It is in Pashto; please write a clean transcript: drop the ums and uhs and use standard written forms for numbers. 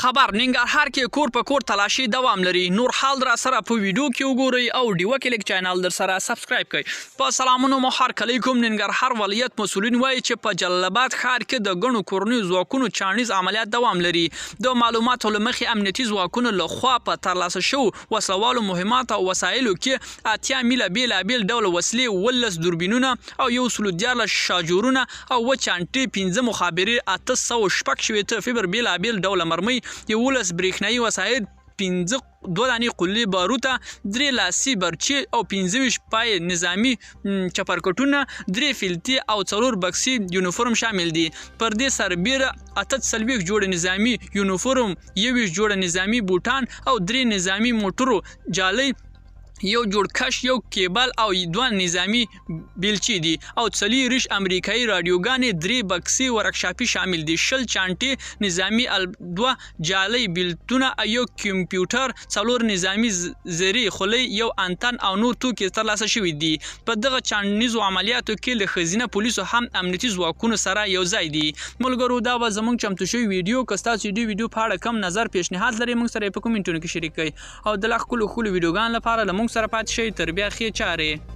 خبر ننګرهار کې کور په کور تلاشي دوام لري. نور حال را سره په ویډیو کې وګورئ او ډیوه کلیک چینل در سره سبسکرایب کړئ. په سلامونو محترم علیکم. ننګرهار ولایت مسؤلین وایي چې په جلال آباد ښار کې د ګڼو کورنیو ځواکونو چاڼیز عملیات دوام لري. د معلوماتو له مخې امنیتي ځواکونو له خوا په ترلاسه شوو وسلوالو مهمات او وسایلو کې 80 میله بېلابېل ډوله وسلې، 12 دوربینونه او 114 شاجورونه او چانټې، 15 مخابرې، 860 فبر بېلابېل ډوله مرمۍ، 11 برېښنایي وسایل، 15 2 دانې قلي باروته، 3 لاسي برچې او 25 پای نظامی چپرکټونه، 3 فلتي او 4 بکسي یونیفورم شامل دي. پر دې سربیره 48 جوړه نظامی یونیفورم، 21 جوړه نظامی بوټان او 3 نظامی موټرو جالۍ، یو جوړ کش، یو کیبل او 2 نظامی بیلچې دي او 40 امریکایي رادیوګانې، 3 بکسي ورکشاپي شامل دي، 20 چانټې نظامی، 2 جالۍ بیلتونه، یو کمپیوټر، 4 نظامی زری خولۍ، یو انتن او نور توکي ترلاسه شوي دي. په دغه چاڼیزو عملیاتو کې له ښځینه پولیسو هم امنیتي ځواکونو سره یو ځای دي. ملګرو، دا به زموږ چمتو شوی ویډیو. که ستاسو د ویډیو په اړه کم نظر پیشنهاد لرئ، موږ سره په کومنټونو کې شریک کړئ او د لا ښکلو ویډیوګانو لپاره له موږ سره پاتې شئ. تر بیا ښې چارې.